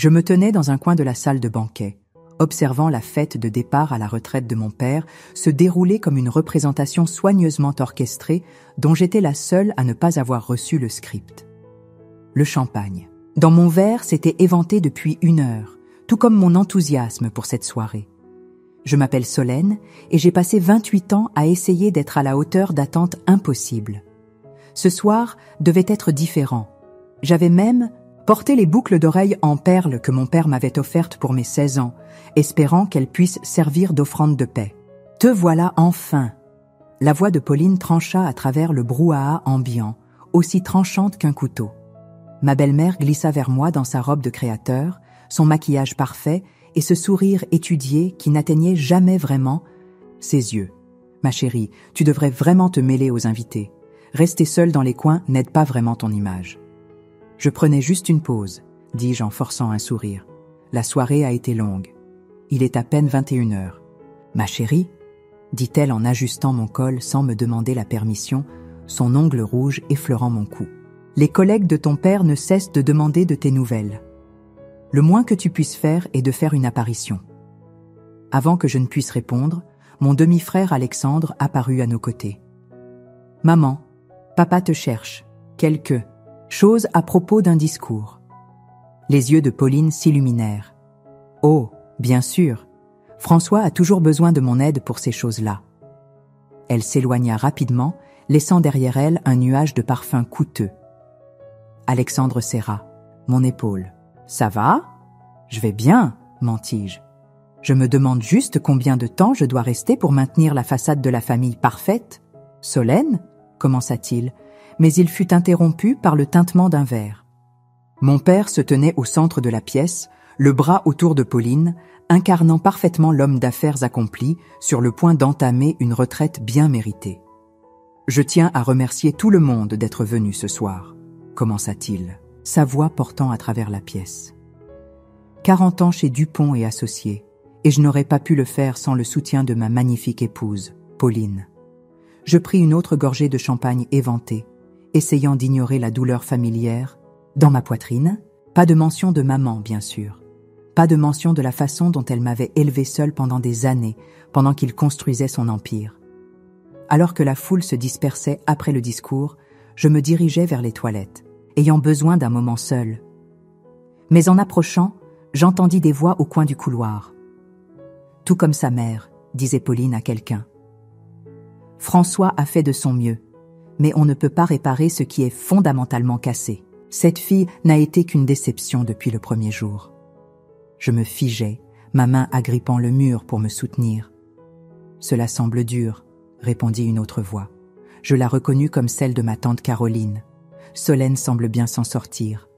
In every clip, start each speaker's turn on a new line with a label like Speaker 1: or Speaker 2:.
Speaker 1: Je me tenais dans un coin de la salle de banquet, observant la fête de départ à la retraite de mon père se dérouler comme une représentation soigneusement orchestrée dont j'étais la seule à ne pas avoir reçu le script. Le champagne. Dans mon verre, s'était éventé depuis 1 heure, tout comme mon enthousiasme pour cette soirée. Je m'appelle Solène et j'ai passé 28 ans à essayer d'être à la hauteur d'attentes impossibles. Ce soir devait être différent. J'avais même porté les boucles d'oreilles en perles que mon père m'avait offertes pour mes 16 ans, espérant qu'elles puissent servir d'offrande de paix. « Te voilà enfin !» La voix de Pauline trancha à travers le brouhaha ambiant, aussi tranchante qu'un couteau. Ma belle-mère glissa vers moi dans sa robe de créateur, son maquillage parfait et ce sourire étudié qui n'atteignait jamais vraiment ses yeux. « Ma chérie, tu devrais vraiment te mêler aux invités. Rester seule dans les coins n'aide pas vraiment ton image. » Je prenais juste une pause, dis-je en forçant un sourire. La soirée a été longue. Il est à peine 21 heures. « Ma chérie ?» dit-elle en ajustant mon col sans me demander la permission, son ongle rouge effleurant mon cou. « Les collègues de ton père ne cessent de demander de tes nouvelles. Le moins que tu puisses faire est de faire une apparition. » Avant que je ne puisse répondre, mon demi-frère Alexandre apparut à nos côtés. « Maman, papa te cherche. Quelque chose à propos d'un discours. » Les yeux de Pauline s'illuminèrent. « Oh, bien sûr. François a toujours besoin de mon aide pour ces choses-là. » Elle s'éloigna rapidement, laissant derrière elle un nuage de parfums coûteux. Alexandre serra mon épaule. « Ça va ? » ?»« Je vais bien, » mentis-je. « Je me demande juste combien de temps je dois rester pour maintenir la façade de la famille parfaite. »« Solène ?» commença-t-il, mais il fut interrompu par le tintement d'un verre. Mon père se tenait au centre de la pièce, le bras autour de Pauline, incarnant parfaitement l'homme d'affaires accompli, sur le point d'entamer une retraite bien méritée. « Je tiens à remercier tout le monde d'être venu ce soir, » commença-t-il, sa voix portant à travers la pièce. 40 ans chez Dupont et Associés, et je n'aurais pas pu le faire sans le soutien de ma magnifique épouse, Pauline. Je pris une autre gorgée de champagne éventé, essayant d'ignorer la douleur familière. Dans ma poitrine, pas de mention de maman, bien sûr. Pas de mention de la façon dont elle m'avait élevée seule pendant des années, pendant qu'il construisait son empire. Alors que la foule se dispersait après le discours, je me dirigeais vers les toilettes, ayant besoin d'un moment seul. Mais en approchant, j'entendis des voix au coin du couloir. « Tout comme sa mère », disait Pauline à quelqu'un. « François a fait de son mieux, mais on ne peut pas réparer ce qui est fondamentalement cassé. Cette fille n'a été qu'une déception depuis le premier jour. » Je me figeais, ma main agrippant le mur pour me soutenir. « Cela semble dur », répondit une autre voix. Je la reconnus comme celle de ma tante Caroline. Solène semble bien s'en sortir.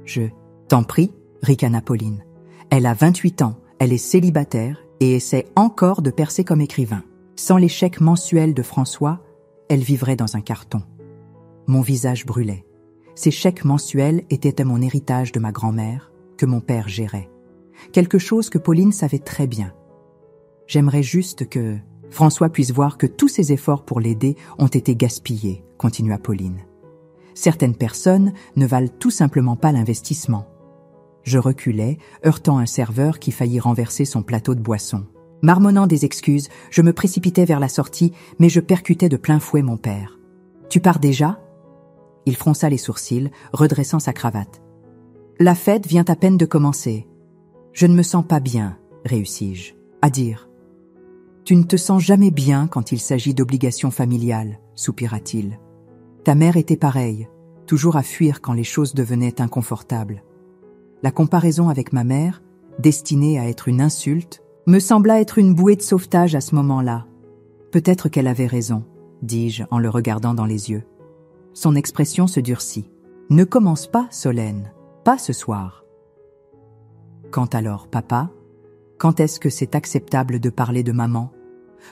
Speaker 1: Je « T'en prie », ricana Pauline. Elle a 28 ans, elle est célibataire et essaie encore de percer comme écrivain. Sans les chèques mensuels de François, elle vivrait dans un carton. Mon visage brûlait. Ces chèques mensuels étaient mon héritage de ma grand-mère, que mon père gérait. Quelque chose que Pauline savait très bien. J'aimerais juste que François puisse voir que tous ses efforts pour l'aider ont été gaspillés, continua Pauline. Certaines personnes ne valent tout simplement pas l'investissement. Je reculais, heurtant un serveur qui faillit renverser son plateau de boisson. Marmonnant des excuses, je me précipitais vers la sortie, mais je percutais de plein fouet mon père. « Tu pars déjà ?» Il fronça les sourcils, redressant sa cravate. « La fête vient à peine de commencer. Je ne me sens pas bien, réussis-je, à dire. « Tu ne te sens jamais bien quand il s'agit d'obligations familiales, soupira-t-il. Ta mère était pareille, toujours à fuir quand les choses devenaient inconfortables. La comparaison avec ma mère, destinée à être une insulte, me sembla être une bouée de sauvetage à ce moment-là. Peut-être qu'elle avait raison, dis-je en le regardant dans les yeux. Son expression se durcit. Ne commence pas, Solène, pas ce soir. Quand alors, papa? Quand est-ce que c'est acceptable de parler de maman?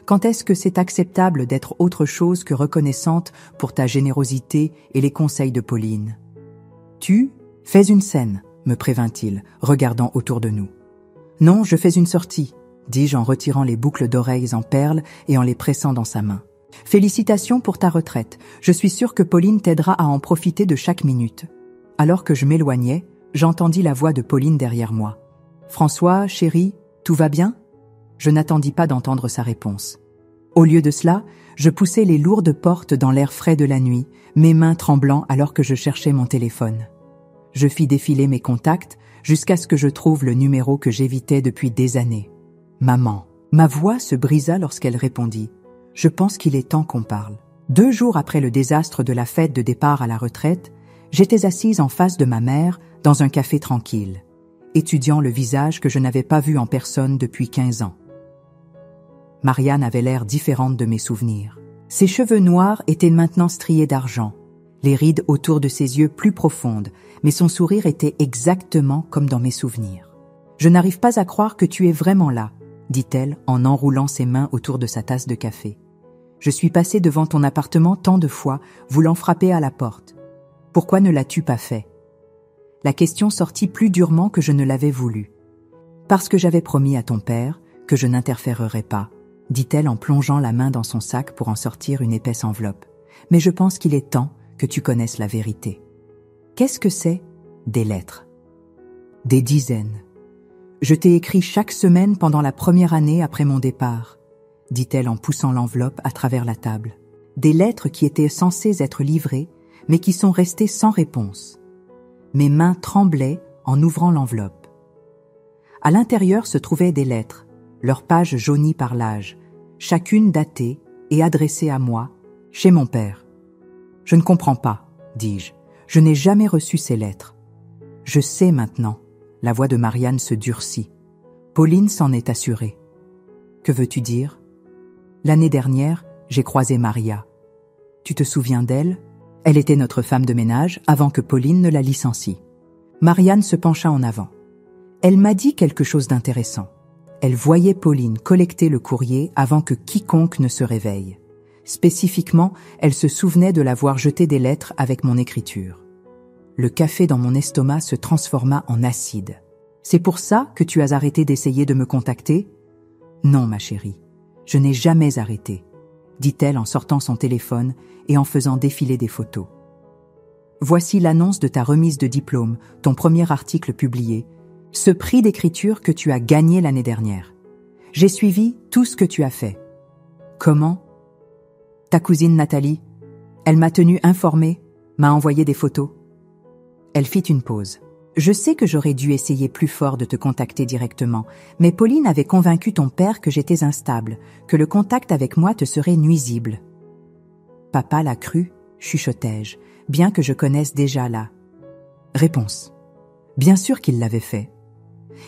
Speaker 1: Quand est-ce que c'est acceptable d'être autre chose que reconnaissante pour ta générosité et les conseils de Pauline? Tu fais une scène, me prévint-il, regardant autour de nous. Non, je fais une sortie, dis-je en retirant les boucles d'oreilles en perles et en les pressant dans sa main. Félicitations pour ta retraite. Je suis sûre que Pauline t'aidera à en profiter de chaque minute. Alors que je m'éloignais, J'entendis la voix de Pauline derrière moi. « François, chéri, tout va bien ?» Je n'attendis pas d'entendre sa réponse. Au lieu de cela, je poussai les lourdes portes dans l'air frais de la nuit, mes mains tremblant alors que je cherchais mon téléphone. Je fis défiler mes contacts jusqu'à ce que je trouve le numéro que j'évitais depuis des années. Maman. Ma voix se brisa lorsqu'elle répondit. « Je pense qu'il est temps qu'on parle. » 2 jours après le désastre de la fête de départ à la retraite, j'étais assise en face de ma mère dans un café tranquille, étudiant le visage que je n'avais pas vu en personne depuis 15 ans. Marianne avait l'air différente de mes souvenirs. Ses cheveux noirs étaient maintenant striés d'argent, les rides autour de ses yeux plus profondes, mais son sourire était exactement comme dans mes souvenirs. « Je n'arrive pas à croire que tu es vraiment là, » dit-elle en enroulant ses mains autour de sa tasse de café. « Je suis passée devant ton appartement tant de fois, voulant frapper à la porte. Pourquoi ne l'as-tu pas fait ?» La question sortit plus durement que je ne l'avais voulu. « Parce que j'avais promis à ton père que je n'interférerais pas, » dit-elle en plongeant la main dans son sac pour en sortir une épaisse enveloppe. « Mais je pense qu'il est temps que tu connaisses la vérité. » « Qu'est-ce que c'est ? » Des lettres. « Des dizaines. Je t'ai écrit chaque semaine pendant la première année après mon départ, » dit-elle en poussant l'enveloppe à travers la table. Des lettres qui étaient censées être livrées, mais qui sont restées sans réponse. Mes mains tremblaient en ouvrant l'enveloppe. À l'intérieur se trouvaient des lettres, leurs pages jaunies par l'âge, chacune datée et adressée à moi, chez mon père. « Je ne comprends pas, » dis-je. « Je n'ai jamais reçu ces lettres. »« Je sais maintenant. » La voix de Marianne se durcit. Pauline s'en est assurée. « Que veux-tu dire ? » « L'année dernière, j'ai croisé Maria. Tu te souviens d'elle ? Elle était notre femme de ménage avant que Pauline ne la licencie. » Marianne se pencha en avant. Elle m'a dit quelque chose d'intéressant. Elle voyait Pauline collecter le courrier avant que quiconque ne se réveille. Spécifiquement, elle se souvenait de l'avoir jeté des lettres avec mon écriture. Le café dans mon estomac se transforma en acide. « C'est pour ça que tu as arrêté d'essayer de me contacter ? » ?»« Non, ma chérie, je n'ai jamais arrêté, » dit-elle en sortant son téléphone et en faisant défiler des photos. « Voici l'annonce de ta remise de diplôme, ton premier article publié, ce prix d'écriture que tu as gagné l'année dernière. J'ai suivi tout ce que tu as fait. » « Comment ? » ?»« Ta cousine Nathalie, elle m'a tenue informée, m'a envoyé des photos. » Elle fit une pause. « Je sais que j'aurais dû essayer plus fort de te contacter directement, mais Pauline avait convaincu ton père que j'étais instable, que le contact avec moi te serait nuisible. »« Papa l'a cru, chuchotai-je, bien que je connaisse déjà la réponse. Bien sûr qu'il l'avait fait.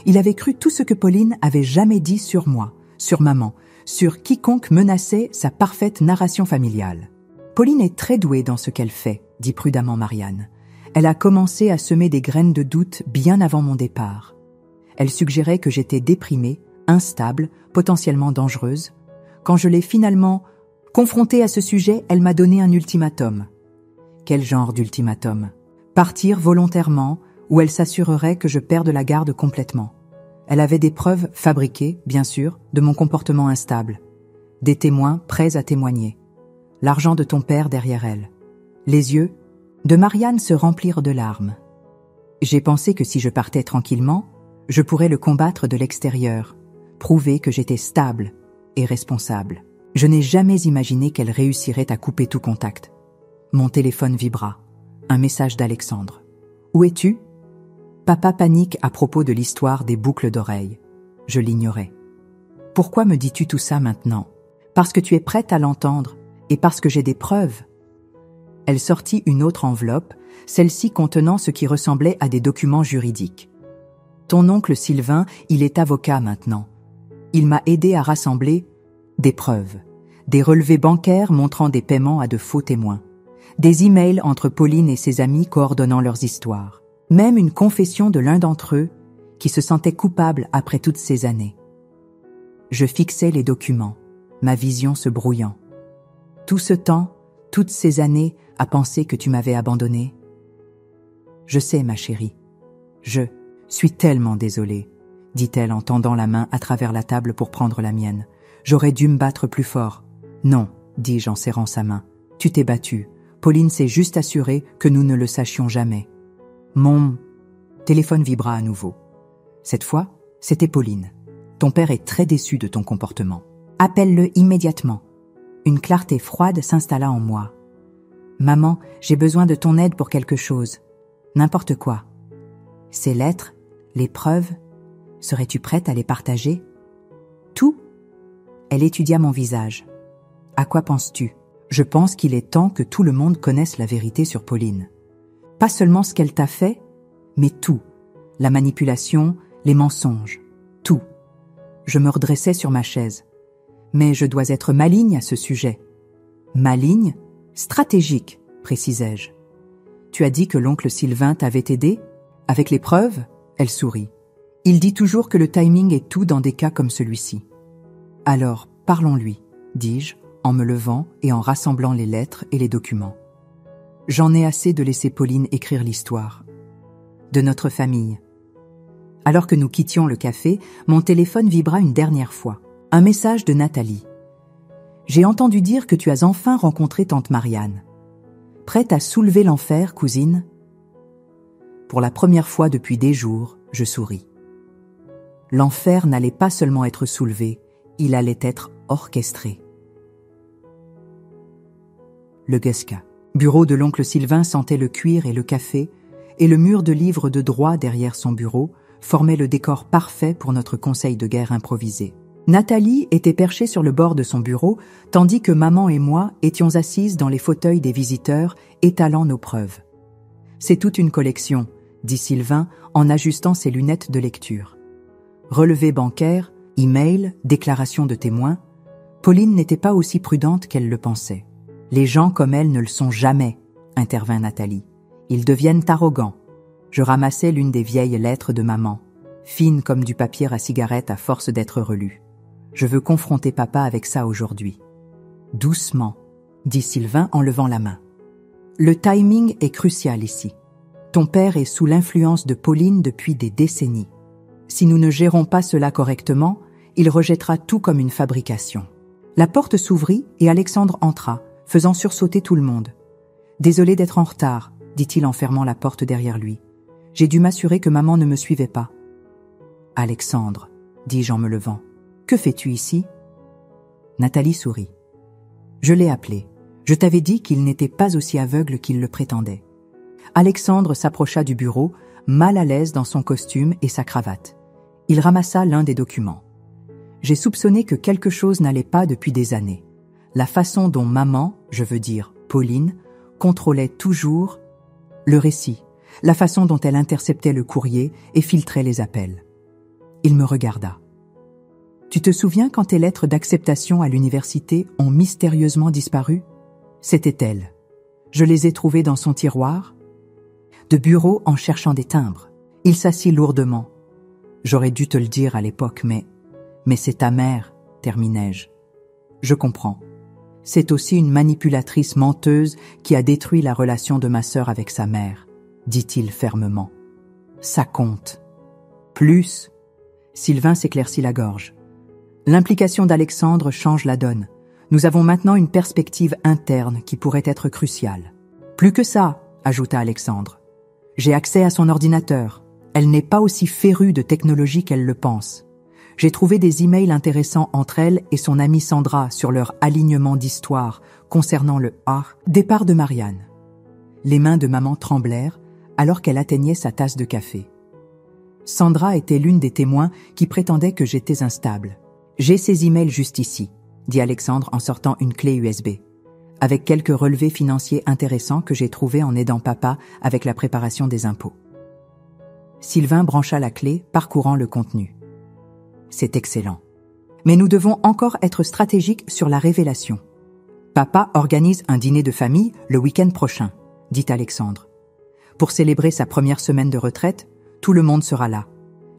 Speaker 1: Il avait cru tout ce que Pauline avait jamais dit sur moi, sur maman, sur quiconque menaçait sa parfaite narration familiale. Pauline est très douée dans ce qu'elle fait, dit prudemment Marianne. Elle a commencé à semer des graines de doute bien avant mon départ. Elle suggérait que j'étais déprimée, instable, potentiellement dangereuse. Quand je l'ai finalement confrontée à ce sujet, elle m'a donné un ultimatum. Quel genre d'ultimatum ? Partir volontairement, ou elle s'assurerait que je perde la garde complètement. Elle avait des preuves fabriquées, bien sûr, de mon comportement instable. Des témoins prêts à témoigner. L'argent de ton père derrière elle. Les yeux de Marianne se remplirent de larmes. J'ai pensé que si je partais tranquillement, je pourrais le combattre de l'extérieur, prouver que j'étais stable et responsable. Je n'ai jamais imaginé qu'elle réussirait à couper tout contact. Mon téléphone vibra. Un message d'Alexandre. « Où es-tu » ? Papa panique à propos de l'histoire des boucles d'oreilles. Je l'ignorais. « Pourquoi me dis-tu tout ça maintenant ? Parce que tu es prête à l'entendre et parce que j'ai des preuves. » Elle sortit une autre enveloppe, celle-ci contenant ce qui ressemblait à des documents juridiques. « Ton oncle Sylvain, il est avocat maintenant. Il m'a aidé à rassembler des preuves, des relevés bancaires montrant des paiements à de faux témoins, des emails entre Pauline et ses amis coordonnant leurs histoires. Même une confession de l'un d'entre eux qui se sentait coupable après toutes ces années. Je fixais les documents, ma vision se brouillant. Tout ce temps, toutes ces années, à penser que tu m'avais abandonnée. Je sais, ma chérie. Je suis tellement désolée, dit-elle en tendant la main à travers la table pour prendre la mienne. J'aurais dû me battre plus fort. Non, dis-je en serrant sa main. Tu t'es battue. Pauline s'est juste assurée que nous ne le sachions jamais. Téléphone vibra à nouveau. Cette fois, c'était Pauline. Ton père est très déçu de ton comportement. Appelle-le immédiatement. Une clarté froide s'installa en moi. Maman, j'ai besoin de ton aide pour quelque chose. N'importe quoi. Ces lettres, les preuves, serais-tu prête à les partager? Tout? Elle étudia mon visage. À quoi penses-tu? Je pense qu'il est temps que tout le monde connaisse la vérité sur Pauline. Pas seulement ce qu'elle t'a fait, mais tout. La manipulation, les mensonges, tout. Je me redressai sur ma chaise. Mais je dois être maligne à ce sujet. Maligne? Stratégique, précisai-je. Tu as dit que l'oncle Sylvain t'avait aidé? Avec les preuves? Elle sourit. Il dit toujours que le timing est tout dans des cas comme celui-ci. Alors, parlons-lui, dis-je, en me levant et en rassemblant les lettres et les documents. J'en ai assez de laisser Pauline écrire l'histoire. De notre famille. Alors que nous quittions le café, mon téléphone vibra une dernière fois. Un message de Nathalie. J'ai entendu dire que tu as enfin rencontré tante Marianne. Prête à soulever l'enfer, cousine? Pour la première fois depuis des jours, je souris. L'enfer n'allait pas seulement être soulevé, il allait être orchestré. Le Guesca. Bureau de l'oncle Sylvain sentait le cuir et le café, et le mur de livres de droit derrière son bureau formait le décor parfait pour notre conseil de guerre improvisé. Nathalie était perchée sur le bord de son bureau, tandis que maman et moi étions assises dans les fauteuils des visiteurs, étalant nos preuves. « C'est toute une collection », dit Sylvain en ajustant ses lunettes de lecture. Relevés bancaires, email, déclaration de témoins, Pauline n'était pas aussi prudente qu'elle le pensait. Les gens comme elle ne le sont jamais, intervint Nathalie. Ils deviennent arrogants. Je ramassai l'une des vieilles lettres de maman, fine comme du papier à cigarette à force d'être relue. Je veux confronter papa avec ça aujourd'hui. Doucement, dit Sylvain en levant la main. Le timing est crucial ici. Ton père est sous l'influence de Pauline depuis des décennies. Si nous ne gérons pas cela correctement, il rejettera tout comme une fabrication. La porte s'ouvrit et Alexandre entra, faisant sursauter tout le monde. « Désolé d'être en retard », dit-il en fermant la porte derrière lui. « J'ai dû m'assurer que maman ne me suivait pas. »« Alexandre », dis-je en me levant, « que fais-tu ici ?» Nathalie sourit. « Je l'ai appelé. Je t'avais dit qu'il n'était pas aussi aveugle qu'il le prétendait. » Alexandre s'approcha du bureau, mal à l'aise dans son costume et sa cravate. Il ramassa l'un des documents. J'ai soupçonné que quelque chose n'allait pas depuis des années. La façon dont maman, je veux dire Pauline, contrôlait toujours le récit, la façon dont elle interceptait le courrier et filtrait les appels. Il me regarda. « Tu te souviens quand tes lettres d'acceptation à l'université ont mystérieusement disparu? C'était elle. Je les ai trouvées dans son tiroir, de bureau en cherchant des timbres. Il s'assit lourdement. J'aurais dû te le dire à l'époque, mais c'est ta mère, terminai-je. Je comprends. C'est aussi une manipulatrice menteuse qui a détruit la relation de ma sœur avec sa mère, dit-il fermement. Ça compte. Plus. Sylvain s'éclaircit la gorge. L'implication d'Alexandre change la donne. Nous avons maintenant une perspective interne qui pourrait être cruciale. Plus que ça, ajouta Alexandre. J'ai accès à son ordinateur. Elle n'est pas aussi férue de technologie qu'elle le pense. J'ai trouvé des emails intéressants entre elle et son amie Sandra sur leur alignement d'histoire concernant le départ de Marianne. Les mains de maman tremblèrent alors qu'elle atteignait sa tasse de café. Sandra était l'une des témoins qui prétendait que j'étais instable. J'ai ces emails juste ici, dit Alexandre en sortant une clé USB, avec quelques relevés financiers intéressants que j'ai trouvés en aidant papa avec la préparation des impôts. Sylvain brancha la clé, parcourant le contenu. C'est excellent. Mais nous devons encore être stratégiques sur la révélation. Papa organise un dîner de famille le week-end prochain, dit Alexandre. Pour célébrer sa première semaine de retraite, tout le monde sera là.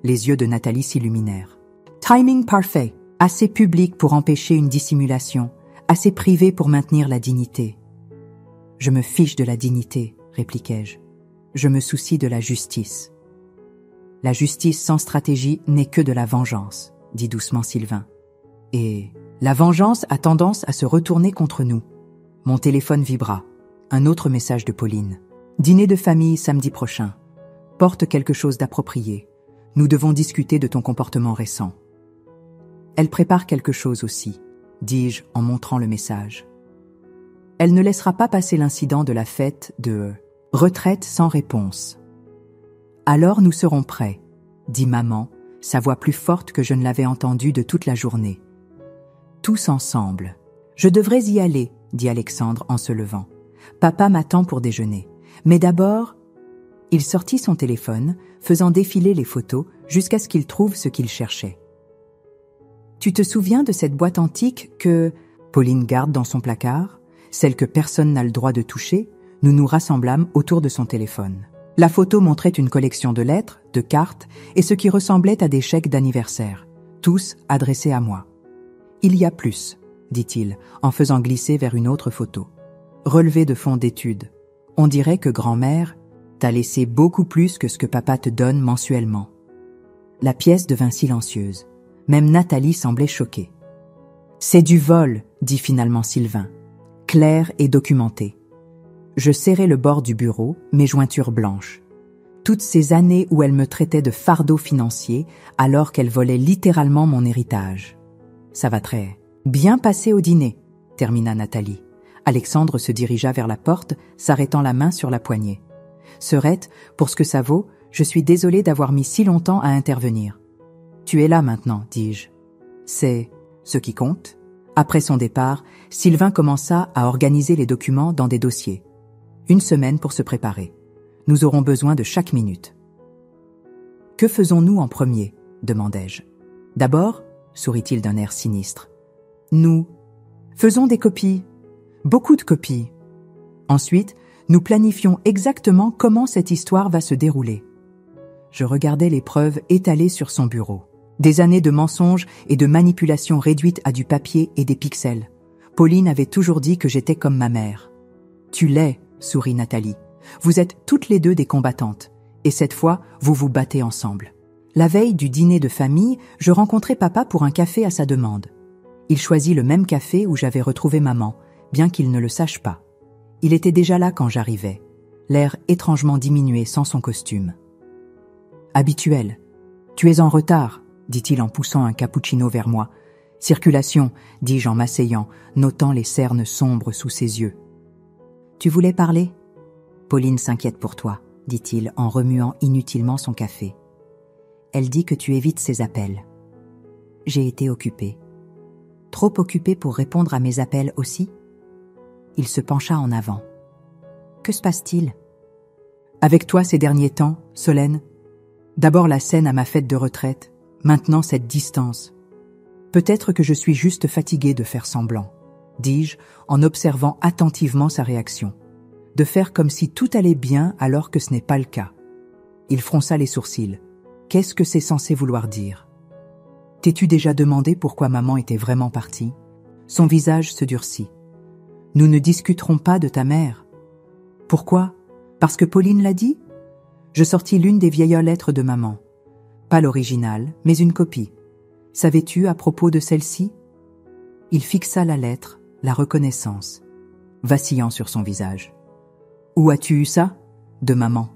Speaker 1: Les yeux de Nathalie s'illuminèrent. Timing parfait, assez public pour empêcher une dissimulation, assez privé pour maintenir la dignité. Je me fiche de la dignité, répliquai-je. Je me soucie de la justice. La justice sans stratégie n'est que de la vengeance, dit doucement Sylvain. Et la vengeance a tendance à se retourner contre nous. Mon téléphone vibra. Un autre message de Pauline. Dîner de famille samedi prochain. Porte quelque chose d'approprié. Nous devons discuter de ton comportement récent. Elle prépare quelque chose aussi, dis-je en montrant le message. Elle ne laissera pas passer l'incident de la fête de retraite sans réponse. Alors nous serons prêts, dit maman, sa voix plus forte que je ne l'avais entendue de toute la journée. Tous ensemble. Je devrais y aller, dit Alexandre en se levant. Papa m'attend pour déjeuner. Mais d'abord... Il sortit son téléphone, faisant défiler les photos jusqu'à ce qu'il trouve ce qu'il cherchait. Tu te souviens de cette boîte antique que Pauline garde dans son placard, celle que personne n'a le droit de toucher? Nous nous rassemblâmes autour de son téléphone. La photo montrait une collection de lettres, de cartes et ce qui ressemblait à des chèques d'anniversaire, tous adressés à moi. Il y a plus, dit-il, en faisant glisser vers une autre photo. Relevé de fonds d'études. On dirait que grand-mère t'a laissé beaucoup plus que ce que papa te donne mensuellement. La pièce devint silencieuse. Même Nathalie semblait choquée. C'est du vol, dit finalement Sylvain. Clair et documenté. Je serrai le bord du bureau, mes jointures blanches. Toutes ces années où elle me traitait de fardeau financier, alors qu'elle volait littéralement mon héritage. Ça va très bien passer au dîner, termina Nathalie. Alexandre se dirigea vers la porte, s'arrêtant la main sur la poignée. Serette, pour ce que ça vaut, je suis désolée d'avoir mis si longtemps à intervenir. Tu es là maintenant, dis-je. C'est ce qui compte. Après son départ, Sylvain commença à organiser les documents dans des dossiers. 1 semaine pour se préparer. Nous aurons besoin de chaque minute. Que faisons-nous en premier? Demandai-je. D'abord, sourit-il d'un air sinistre. Nous faisons des copies. Beaucoup de copies. Ensuite, nous planifions exactement comment cette histoire va se dérouler. Je regardais les preuves étalées sur son bureau. Des années de mensonges et de manipulations réduites à du papier et des pixels. Pauline avait toujours dit que j'étais comme ma mère. Tu l'es, sourit Nathalie. Vous êtes toutes les deux des combattantes. Et cette fois, vous vous battez ensemble. La veille du dîner de famille, je rencontrai papa pour un café à sa demande. Il choisit le même café où j'avais retrouvé maman, bien qu'il ne le sache pas. Il était déjà là quand j'arrivais, l'air étrangement diminué sans son costume. « Habituel. Tu es en retard, » dit-il en poussant un cappuccino vers moi. « Circulation, » dis-je en m'asseyant, notant les cernes sombres sous ses yeux. « Tu voulais parler ?»« Pauline s'inquiète pour toi, » dit-il en remuant inutilement son café. « Elle dit que tu évites ses appels. » J'ai été occupée. Trop occupée pour répondre à mes appels aussi ? Il se pencha en avant. « Que se passe-t-il ?»« Avec toi ces derniers temps, Solène. D'abord la scène à ma fête de retraite, maintenant cette distance. Peut-être que je suis juste fatiguée de faire semblant, dis-je en observant attentivement sa réaction. De faire comme si tout allait bien alors que ce n'est pas le cas. Il fronça les sourcils. Qu'est-ce que c'est censé vouloir dire ? T'es-tu déjà demandé pourquoi maman était vraiment partie ? Son visage se durcit. Nous ne discuterons pas de ta mère. Pourquoi ? Parce que Pauline l'a dit ? Je sortis l'une des vieilles lettres de maman. Pas l'original, mais une copie. Savais-tu à propos de celle-ci ? Il fixa la lettre, la reconnaissance, vacillant sur son visage. Où as-tu eu ça ? De maman.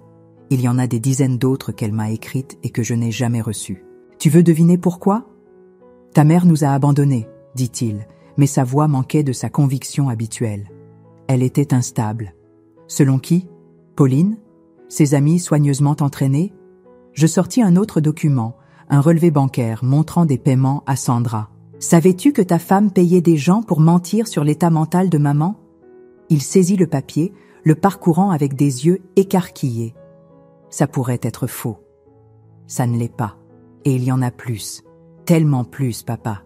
Speaker 1: Il y en a des dizaines d'autres qu'elle m'a écrites et que je n'ai jamais reçues. Tu veux deviner pourquoi ? Ta mère nous a abandonnés, dit-il, mais sa voix manquait de sa conviction habituelle. Elle était instable. Selon qui ? Pauline ? Ses amis soigneusement entraînés ? Je sortis un autre document, un relevé bancaire montrant des paiements à Sandra. Savais-tu que ta femme payait des gens pour mentir sur l'état mental de maman ? Il saisit le papier, le parcourant avec des yeux écarquillés. Ça pourrait être faux. Ça ne l'est pas. Et il y en a plus. Tellement plus, papa.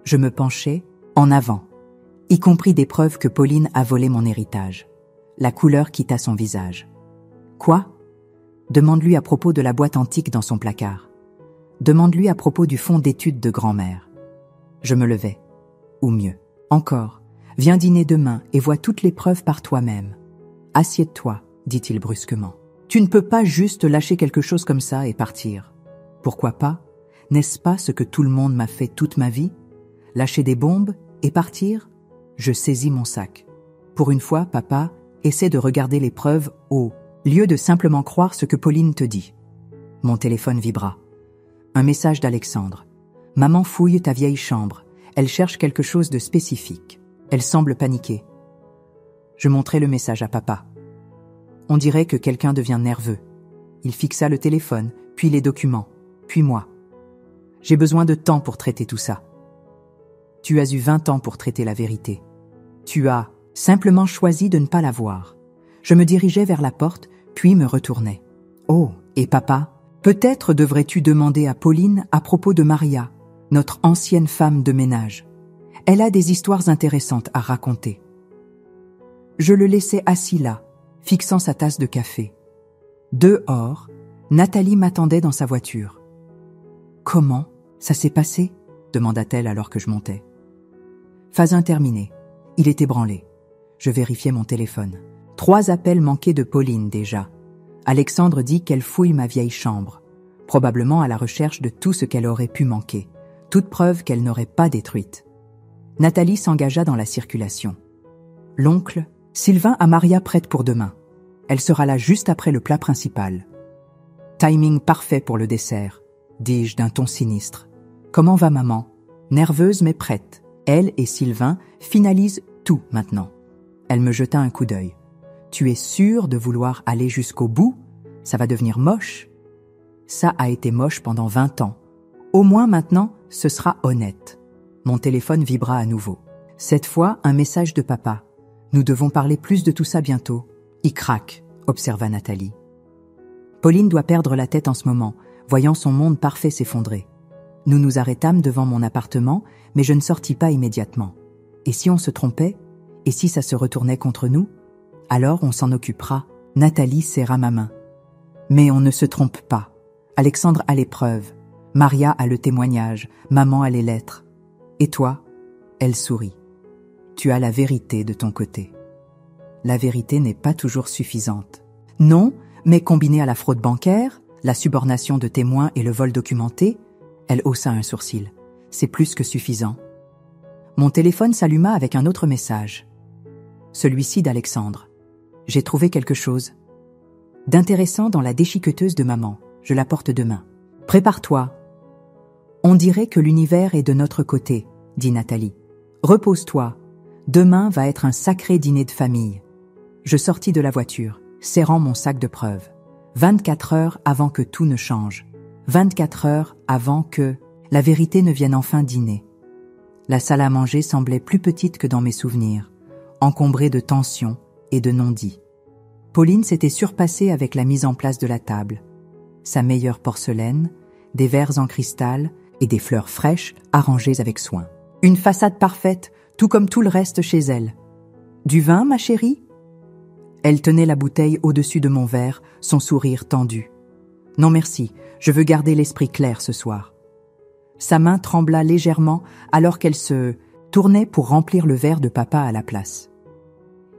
Speaker 1: Je me penchai, en avant, y compris des preuves que Pauline a volé mon héritage. La couleur quitta son visage. Quoi ? Demande-lui à propos de la boîte antique dans son placard. Demande-lui à propos du fonds d'études de grand-mère. Je me levai. Ou mieux, encore, viens dîner demain et vois toutes les preuves par toi-même. Assieds-toi, dit-il brusquement. Tu ne peux pas juste lâcher quelque chose comme ça et partir. Pourquoi pas ? N'est-ce pas ce que tout le monde m'a fait toute ma vie ? Lâcher des bombes et partir ? Je saisis mon sac. Pour une fois, papa, essaie de regarder les preuves au lieu de simplement croire ce que Pauline te dit. Mon téléphone vibra. Un message d'Alexandre. Maman fouille ta vieille chambre. Elle cherche quelque chose de spécifique. Elle semble paniquée. Je montrai le message à papa. On dirait que quelqu'un devient nerveux. Il fixa le téléphone, puis les documents, puis moi. J'ai besoin de temps pour traiter tout ça. Tu as eu 20 ans pour traiter la vérité. Tu as simplement choisi de ne pas la voir. Je me dirigeais vers la porte, puis me retournai. Oh, et papa, peut-être devrais-tu demander à Pauline à propos de Maria, notre ancienne femme de ménage. Elle a des histoires intéressantes à raconter. Je le laissai assis là, fixant sa tasse de café. Dehors, Nathalie m'attendait dans sa voiture. « Comment ça s'est passé ?» demanda-t-elle alors que je montais. Phase 1 terminée. Il était branlé. Je vérifiais mon téléphone. 3 appels manqués de Pauline déjà. Alexandre dit qu'elle fouille ma vieille chambre, probablement à la recherche de tout ce qu'elle aurait pu manquer, toute preuve qu'elle n'aurait pas détruite. Nathalie s'engagea dans la circulation. L'oncle, Sylvain a Maria prête pour demain. Elle sera là juste après le plat principal. Timing parfait pour le dessert, dis-je d'un ton sinistre. Comment va maman? Nerveuse mais prête. Elle et Sylvain finalisent tout maintenant. Elle me jeta un coup d'œil. Tu es sûr de vouloir aller jusqu'au bout? Ça va devenir moche. Ça a été moche pendant 20 ans. Au moins maintenant, ce sera honnête. Mon téléphone vibra à nouveau. Cette fois, un message de papa. Nous devons parler plus de tout ça bientôt. Il craque, observa Nathalie. Pauline doit perdre la tête en ce moment, voyant son monde parfait s'effondrer. Nous nous arrêtâmes devant mon appartement, mais je ne sortis pas immédiatement. Et si on se trompait? Et si ça se retournait contre nous? Alors on s'en occupera. Nathalie serra ma main. Mais on ne se trompe pas. Alexandre a les preuves. Maria a le témoignage. Maman a les lettres. Et toi? Elle sourit. Tu as la vérité de ton côté. La vérité n'est pas toujours suffisante. Non, mais combinée à la fraude bancaire, la subornation de témoins et le vol documenté, elle haussa un sourcil. C'est plus que suffisant. Mon téléphone s'alluma avec un autre message. Celui-ci d'Alexandre. J'ai trouvé quelque chose d'intéressant dans la déchiqueteuse de maman. Je la porte demain. Prépare-toi. On dirait que l'univers est de notre côté, dit Nathalie. Repose-toi. Demain va être un sacré dîner de famille. Je sortis de la voiture, serrant mon sac de preuves. 24 heures avant que tout ne change. 24 heures avant que la vérité ne vienne enfin dîner. La salle à manger semblait plus petite que dans mes souvenirs, encombrée de tensions et de non-dits. Pauline s'était surpassée avec la mise en place de la table. Sa meilleure porcelaine, des verres en cristal et des fleurs fraîches arrangées avec soin. Une façade parfaite, tout comme tout le reste chez elle. Du vin, ma chérie? Elle tenait la bouteille au-dessus de mon verre, son sourire tendu. Non merci, je veux garder l'esprit clair ce soir. Sa main trembla légèrement alors qu'elle se tournait pour remplir le verre de papa à la place.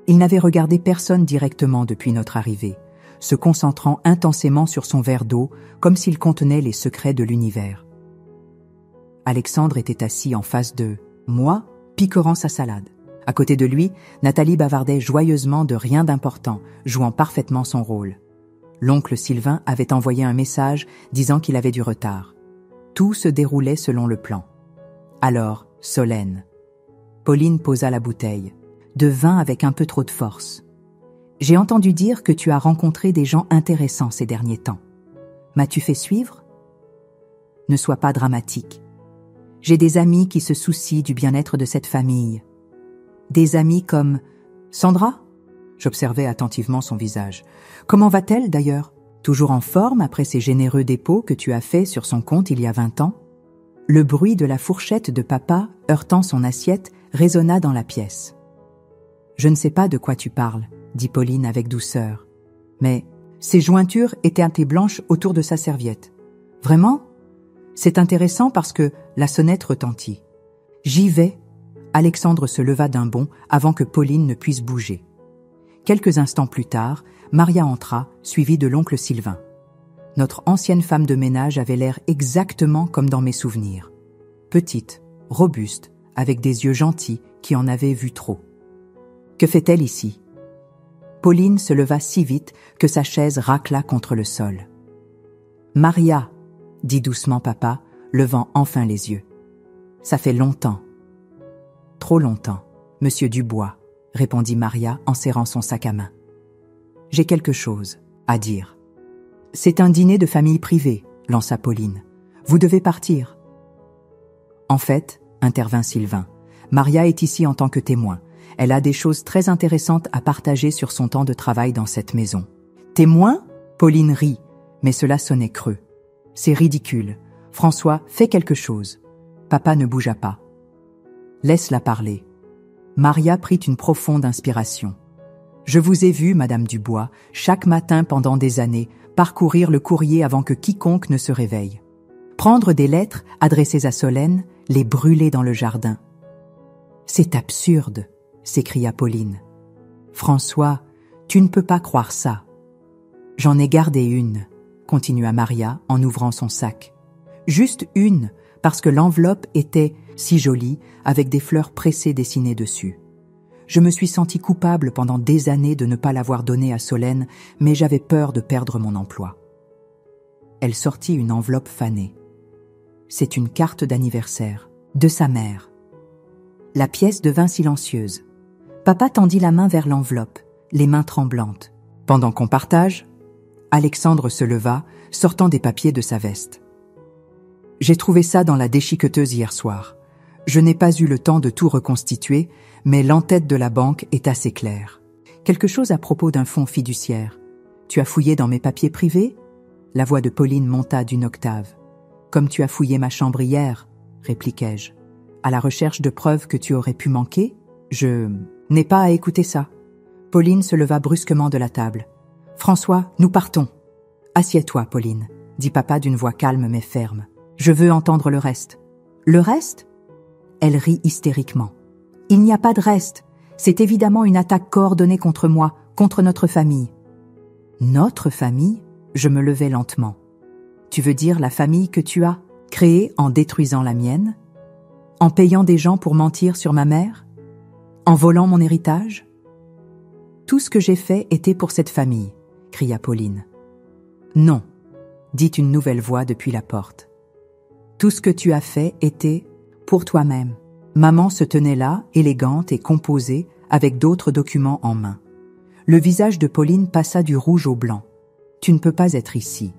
Speaker 1: Il n'avait regardé personne directement depuis notre arrivée, se concentrant intensément sur son verre d'eau comme s'il contenait les secrets de l'univers. Alexandre était assis en face de moi, picorant sa salade. À côté de lui, Nathalie bavardait joyeusement de rien d'important, jouant parfaitement son rôle. L'oncle Sylvain avait envoyé un message disant qu'il avait du retard. Tout se déroulait selon le plan. Alors, Solène. Pauline posa la bouteille. De vin avec un peu trop de force. J'ai entendu dire que tu as rencontré des gens intéressants ces derniers temps. M'as-tu fait suivre? Ne sois pas dramatique. J'ai des amis qui se soucient du bien-être de cette famille. Des amis comme Sandra? J'observais attentivement son visage. Comment va-t-elle d'ailleurs? Toujours en forme après ces généreux dépôts que tu as faits sur son compte il y a 20 ans? Le bruit de la fourchette de papa heurtant son assiette résonna dans la pièce. Je ne sais pas de quoi tu parles, dit Pauline avec douceur. Mais ses jointures étaient blanches autour de sa serviette. Vraiment? C'est intéressant parce que la sonnette retentit. J'y vais. Alexandre se leva d'un bond avant que Pauline ne puisse bouger. Quelques instants plus tard, Maria entra, suivie de l'oncle Sylvain. Notre ancienne femme de ménage avait l'air exactement comme dans mes souvenirs. Petite, robuste, avec des yeux gentils qui en avaient vu trop. Que fait-elle ici? Pauline se leva si vite que sa chaise racla contre le sol. « Maria !» dit doucement papa, levant enfin les yeux. « Ça fait longtemps. »« Trop longtemps, monsieur Dubois, » répondit Maria en serrant son sac à main. « J'ai quelque chose à dire. »« C'est un dîner de famille privée, » lança Pauline. « Vous devez partir. » « En fait, » intervint Sylvain, « Maria est ici en tant que témoin. Elle a des choses très intéressantes à partager sur son temps de travail dans cette maison. »« Témoin ?» Pauline rit, mais cela sonnait creux. « C'est ridicule. François, fais quelque chose. » Papa ne bougea pas. « Laisse-la parler. » Maria prit une profonde inspiration. « Je vous ai vu, Madame Dubois, chaque matin pendant des années, parcourir le courrier avant que quiconque ne se réveille. Prendre des lettres adressées à Solène, les brûler dans le jardin. »« C'est absurde !» s'écria Pauline. « François, tu ne peux pas croire ça. »« J'en ai gardé une, » continua Maria en ouvrant son sac. « Juste une, parce que l'enveloppe était si jolie, avec des fleurs pressées dessinées dessus. Je me suis sentie coupable pendant des années de ne pas l'avoir donnée à Solène, mais j'avais peur de perdre mon emploi. » Elle sortit une enveloppe fanée. C'est une carte d'anniversaire, de sa mère. La pièce devint silencieuse. Papa tendit la main vers l'enveloppe, les mains tremblantes. « Pendant qu'on partage ?» Alexandre se leva, sortant des papiers de sa veste. « J'ai trouvé ça dans la déchiqueteuse hier soir. Je n'ai pas eu le temps de tout reconstituer, mais l'entête de la banque est assez claire. Quelque chose à propos d'un fonds fiduciaire. Tu as fouillé dans mes papiers privés ?» La voix de Pauline monta d'une octave. « Comme tu as fouillé ma chambre hier, » répliquai-je. « À la recherche de preuves que tu aurais pu manquer ? Je n'ai pas à écouter ça. » Pauline se leva brusquement de la table. « François, nous partons. »« Assieds-toi, Pauline, » dit papa d'une voix calme mais ferme. « Je veux entendre le reste. »« Le reste ?» Elle rit hystériquement. « Il n'y a pas de reste. C'est évidemment une attaque coordonnée contre moi, contre notre famille. »« Notre famille ?» Je me levai lentement. « Tu veux dire la famille que tu as créée en détruisant la mienne ? En payant des gens pour mentir sur ma mère ? En volant mon héritage ? » « Tout ce que j'ai fait était pour cette famille, » cria Pauline. « Non, » dit une nouvelle voix depuis la porte. « Tout ce que tu as fait était pour toi-même. » Maman se tenait là, élégante et composée, avec d'autres documents en main. Le visage de Pauline passa du rouge au blanc. « Tu ne peux pas être ici. »«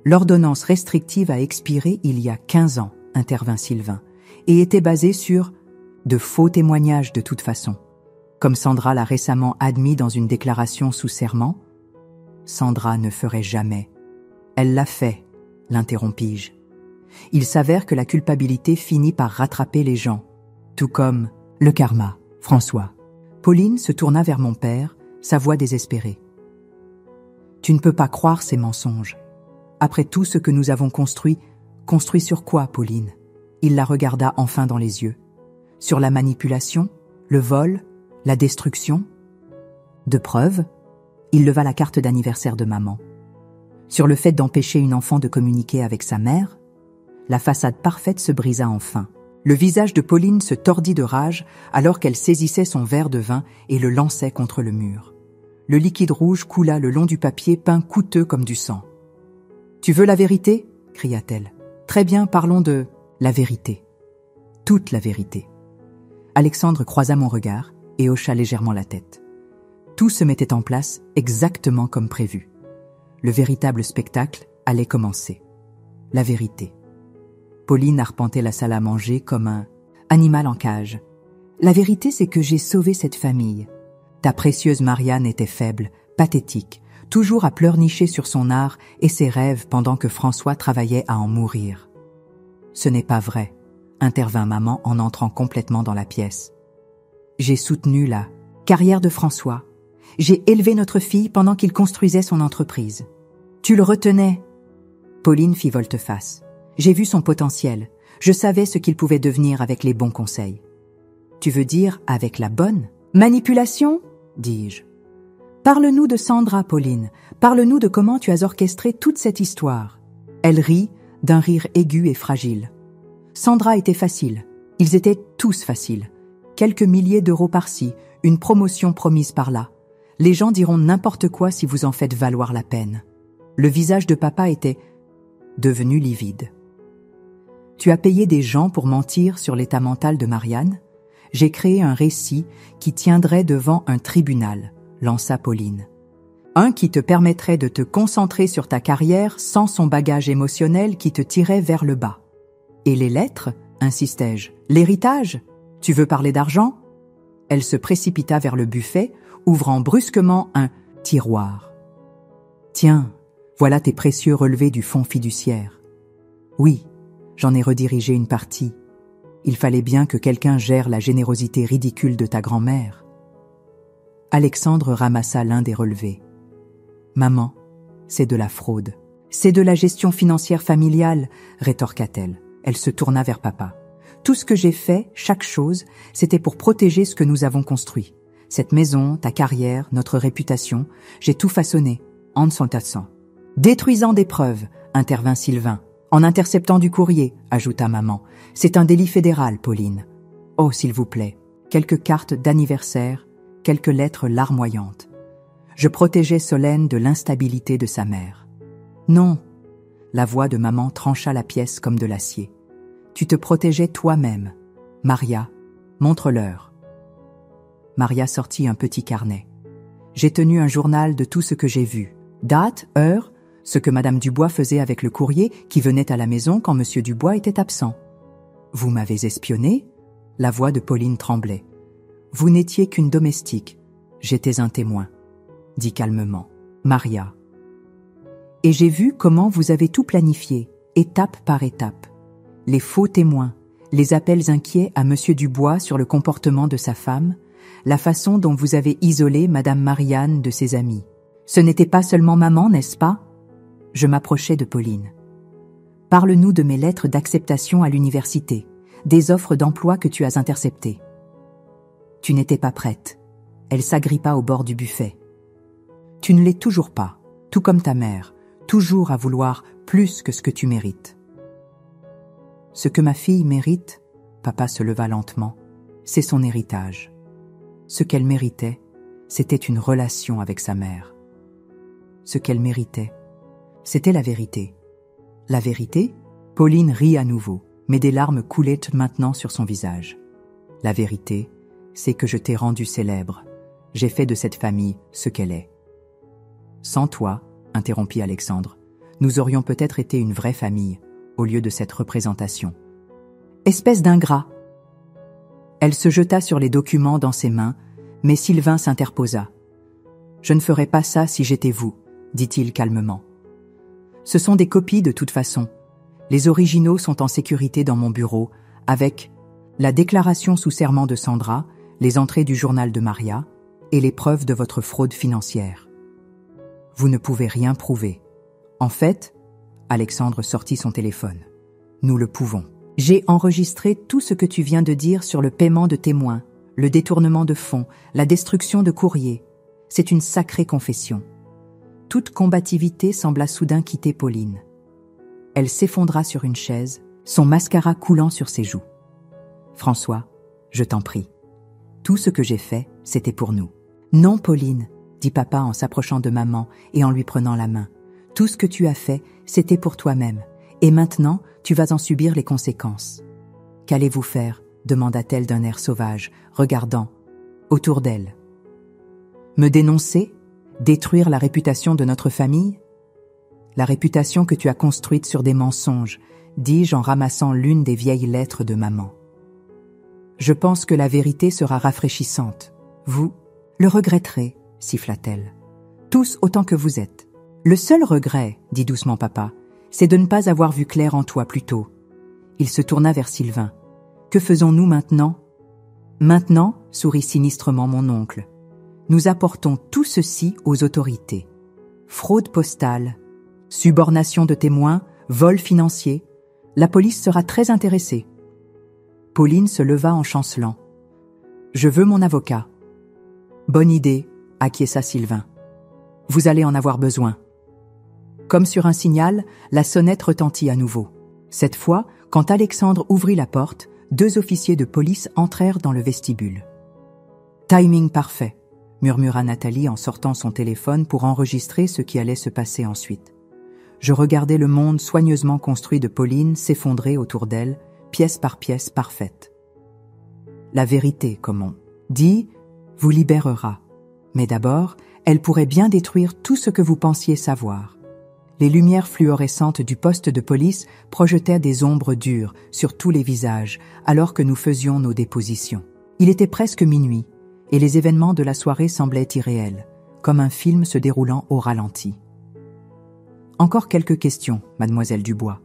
Speaker 1: L'ordonnance restrictive a expiré il y a 15 ans, » intervint Sylvain, « et était basée sur de faux témoignages de toute façon. Comme Sandra l'a récemment admis dans une déclaration sous serment. »« Sandra ne ferait jamais. »« Elle l'a fait, » l'interrompis-je. « Il s'avère que la culpabilité finit par rattraper les gens, tout comme le karma, François. » Pauline se tourna vers mon père, sa voix désespérée. « Tu ne peux pas croire ces mensonges. Après tout ce que nous avons construit sur quoi, Pauline ?» Il la regarda enfin dans les yeux. « Sur la manipulation, le vol, la destruction ?» De preuves, il leva la carte d'anniversaire de maman. « Sur le fait d'empêcher une enfant de communiquer avec sa mère ?» La façade parfaite se brisa enfin. Le visage de Pauline se tordit de rage alors qu'elle saisissait son verre de vin et le lançait contre le mur. Le liquide rouge coula le long du papier peint coûteux comme du sang. « Tu veux la vérité ?» cria-t-elle. « Très bien, parlons de la vérité. Toute la vérité. » Alexandre croisa mon regard et hocha légèrement la tête. Tout se mettait en place exactement comme prévu. Le véritable spectacle allait commencer. La vérité. Pauline arpentait la salle à manger comme un animal en cage. « La vérité, c'est que j'ai sauvé cette famille. Ta précieuse Marianne était faible, pathétique, toujours à pleurnicher sur son art et ses rêves pendant que François travaillait à en mourir. »« Ce n'est pas vrai, » intervint maman en entrant complètement dans la pièce. « J'ai soutenu la carrière de François. J'ai élevé notre fille pendant qu'il construisait son entreprise. Tu le retenais. » Pauline fit volte-face. « J'ai vu son potentiel. Je savais ce qu'il pouvait devenir avec les bons conseils. »« Tu veux dire avec la bonne manipulation ?» dis-je. « Parle-nous de Sandra, Pauline. Parle-nous de comment tu as orchestré toute cette histoire. » Elle rit d'un rire aigu et fragile. « Sandra était facile. Ils étaient tous faciles. Quelques milliers d'euros par-ci, une promotion promise par-là. Les gens diront n'importe quoi si vous en faites valoir la peine. Le visage de papa était devenu livide. Tu as payé des gens pour mentir sur l'état mental de Marianne? J'ai créé un récit qui tiendrait devant un tribunal, lança Pauline. Un qui te permettrait de te concentrer sur ta carrière sans son bagage émotionnel qui te tirait vers le bas. Et les lettres, insistai-je. L'héritage? Tu veux parler d'argent? Elle se précipita vers le buffet, ouvrant brusquement un tiroir. Tiens, voilà tes précieux relevés du fonds fiduciaire. Oui, j'en ai redirigé une partie. Il fallait bien que quelqu'un gère la générosité ridicule de ta grand-mère. Alexandre ramassa l'un des relevés. Maman, c'est de la fraude. C'est de la gestion financière familiale, rétorqua-t-elle. Elle se tourna vers papa. Tout ce que j'ai fait, chaque chose, c'était pour protéger ce que nous avons construit. Cette maison, ta carrière, notre réputation, j'ai tout façonné, en s'en tassant. Détruisant des preuves, intervint Sylvain. En interceptant du courrier, ajouta maman. C'est un délit fédéral, Pauline. Oh, s'il vous plaît, quelques cartes d'anniversaire, quelques lettres larmoyantes. Je protégeais Solène de l'instabilité de sa mère. Non, la voix de maman trancha la pièce comme de l'acier. Tu te protégeais toi-même. Maria, montre-leur. Maria sortit un petit carnet. J'ai tenu un journal de tout ce que j'ai vu. Date, heure, ce que Madame Dubois faisait avec le courrier qui venait à la maison quand Monsieur Dubois était absent. Vous m'avez espionné? La voix de Pauline tremblait. Vous n'étiez qu'une domestique. J'étais un témoin, dit calmement Maria. Et j'ai vu comment vous avez tout planifié, étape par étape. Les faux témoins, les appels inquiets à Monsieur Dubois sur le comportement de sa femme, la façon dont vous avez isolé Madame Marianne de ses amis. Ce n'était pas seulement maman, n'est-ce pas? Je m'approchai de Pauline. Parle-nous de mes lettres d'acceptation à l'université, des offres d'emploi que tu as interceptées. Tu n'étais pas prête. Elle s'agrippa au bord du buffet. Tu ne l'es toujours pas, tout comme ta mère, toujours à vouloir plus que ce que tu mérites. Ce que ma fille mérite, papa se leva lentement, c'est son héritage. Ce qu'elle méritait, c'était une relation avec sa mère. Ce qu'elle méritait, c'était la vérité. La vérité? Pauline rit à nouveau, mais des larmes coulaient maintenant sur son visage. La vérité, c'est que je t'ai rendue célèbre. J'ai fait de cette famille ce qu'elle est. Sans toi, interrompit Alexandre, nous aurions peut-être été une vraie famille, au lieu de cette représentation. Espèce d'ingrat! Elle se jeta sur les documents dans ses mains, mais Sylvain s'interposa. Je ne ferais pas ça si j'étais vous, dit-il calmement. Ce sont des copies de toute façon. Les originaux sont en sécurité dans mon bureau, avec la déclaration sous serment de Sandra, les entrées du journal de Maria et les preuves de votre fraude financière. Vous ne pouvez rien prouver. En fait, Alexandre sortit son téléphone. Nous le pouvons. J'ai enregistré tout ce que tu viens de dire sur le paiement de témoins, le détournement de fonds, la destruction de courriers. C'est une sacrée confession. Toute combativité sembla soudain quitter Pauline. Elle s'effondra sur une chaise, son mascara coulant sur ses joues. François, je t'en prie. Tout ce que j'ai fait, c'était pour nous. Non, Pauline, dit papa en s'approchant de maman et en lui prenant la main. Tout ce que tu as fait, c'était pour toi-même. Et maintenant, tu vas en subir les conséquences. Qu'allez-vous faire? Demanda-t-elle d'un air sauvage, regardant autour d'elle. Me dénoncer? Détruire la réputation de notre famille? La réputation que tu as construite sur des mensonges, dis-je en ramassant l'une des vieilles lettres de maman. Je pense que la vérité sera rafraîchissante. Vous le regretterez, siffla-t-elle. Tous autant que vous êtes. Le seul regret, dit doucement papa, c'est de ne pas avoir vu clair en toi plus tôt. Il se tourna vers Sylvain. Que faisons-nous maintenant? Maintenant, sourit sinistrement mon oncle. Nous apportons tout ceci aux autorités. Fraude postale, subornation de témoins, vol financier. La police sera très intéressée. Pauline se leva en chancelant. Je veux mon avocat. Bonne idée, acquiesça Sylvain. Vous allez en avoir besoin. Comme sur un signal, la sonnette retentit à nouveau. Cette fois, quand Alexandre ouvrit la porte, 2 officiers de police entrèrent dans le vestibule. Timing parfait. murmura Nathalie en sortant son téléphone pour enregistrer ce qui allait se passer ensuite. Je regardais le monde soigneusement construit de Pauline s'effondrer autour d'elle, pièce par pièce parfaite. La vérité, comme on dit, vous libérera. Mais d'abord, elle pourrait bien détruire tout ce que vous pensiez savoir. Les lumières fluorescentes du poste de police projetaient des ombres dures sur tous les visages alors que nous faisions nos dépositions. Il était presque minuit et les événements de la soirée semblaient irréels, comme un film se déroulant au ralenti. « Encore quelques questions, mademoiselle Dubois »,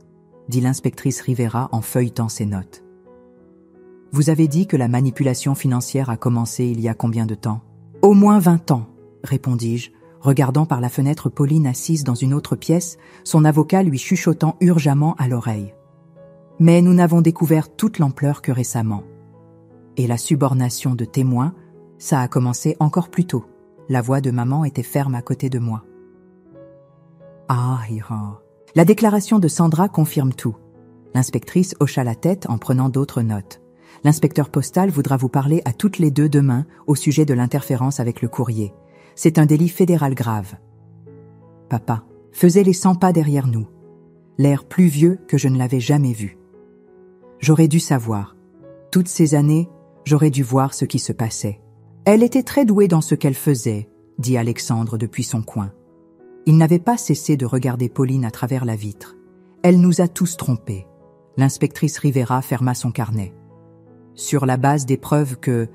Speaker 1: dit l'inspectrice Rivera en feuilletant ses notes. « Vous avez dit que la manipulation financière a commencé il y a combien de temps ? » « Au moins 20 ans, répondis-je, regardant par la fenêtre Pauline assise dans une autre pièce, son avocat lui chuchotant urgemment à l'oreille. Mais nous n'avons découvert toute l'ampleur que récemment. Et la subornation de témoins, ça a commencé encore plus tôt. La voix de maman était ferme à côté de moi. Ah, Ira. La déclaration de Sandra confirme tout. L'inspectrice hocha la tête en prenant d'autres notes. L'inspecteur postal voudra vous parler à toutes les deux demain au sujet de l'interférence avec le courrier. C'est un délit fédéral grave. Papa faisait les 100 pas derrière nous, l'air plus vieux que je ne l'avais jamais vu. J'aurais dû savoir. Toutes ces années, j'aurais dû voir ce qui se passait. Elle était très douée dans ce qu'elle faisait, dit Alexandre depuis son coin. Il n'avait pas cessé de regarder Pauline à travers la vitre. Elle nous a tous trompés. L'inspectrice Rivera ferma son carnet. Sur la base des preuves que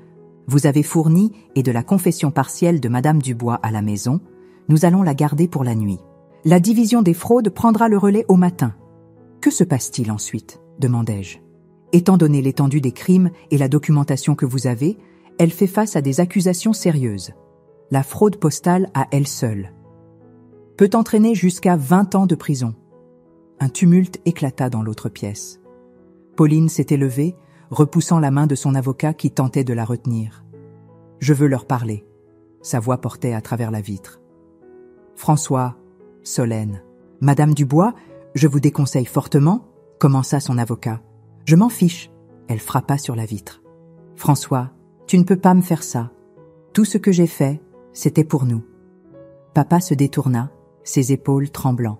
Speaker 1: vous avez fournies et de la confession partielle de Madame Dubois à la maison, nous allons la garder pour la nuit. La division des fraudes prendra le relais au matin. Que se passe-t-il ensuite ? Demandai-je. Étant donné l'étendue des crimes et la documentation que vous avez, elle fait face à des accusations sérieuses. La fraude postale à elle seule peut entraîner jusqu'à 20 ans de prison. Un tumulte éclata dans l'autre pièce. Pauline s'était levée, repoussant la main de son avocat qui tentait de la retenir. « Je veux leur parler », sa voix portait à travers la vitre. « François, Solène, Madame Dubois, je vous déconseille fortement », commença son avocat. « Je m'en fiche », elle frappa sur la vitre. « François, tu ne peux pas me faire ça. Tout ce que j'ai fait, c'était pour nous. » Papa se détourna, ses épaules tremblant.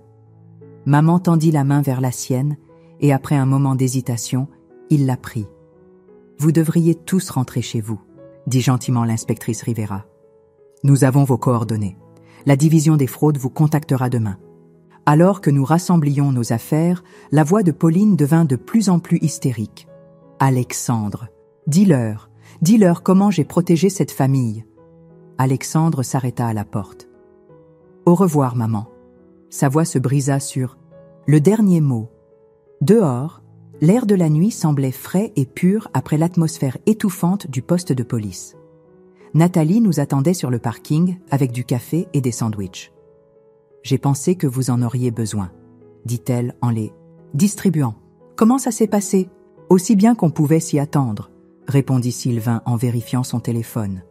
Speaker 1: Maman tendit la main vers la sienne et après un moment d'hésitation, il la prit. « Vous devriez tous rentrer chez vous », dit gentiment l'inspectrice Rivera. « Nous avons vos coordonnées. La division des fraudes vous contactera demain. » Alors que nous rassemblions nos affaires, la voix de Pauline devint de plus en plus hystérique. « Alexandre, dis-leur comment j'ai protégé cette famille. » Alexandre s'arrêta à la porte. « Au revoir, maman. » Sa voix se brisa sur le dernier mot. Dehors, l'air de la nuit semblait frais et pur après l'atmosphère étouffante du poste de police. Nathalie nous attendait sur le parking avec du café et des sandwichs. « J'ai pensé que vous en auriez besoin », dit-elle en les distribuant. « Comment ça s'est passé ? Aussi bien qu'on pouvait s'y attendre », répondit Sylvain en vérifiant son téléphone.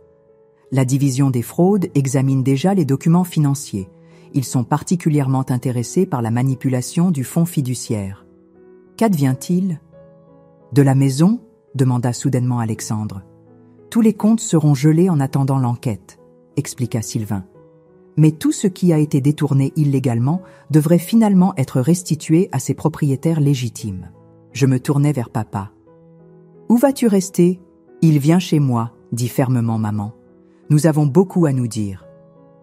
Speaker 1: La division des fraudes examine déjà les documents financiers. Ils sont particulièrement intéressés par la manipulation du fonds fiduciaire. Qu'advient-il ? De la maison ? Demanda soudainement Alexandre. Tous les comptes seront gelés en attendant l'enquête, expliqua Sylvain. Mais tout ce qui a été détourné illégalement devrait finalement être restitué à ses propriétaires légitimes. Je me tournai vers papa. « Où vas-tu rester ? Il vient chez moi, dit fermement maman. Nous avons beaucoup à nous dire. »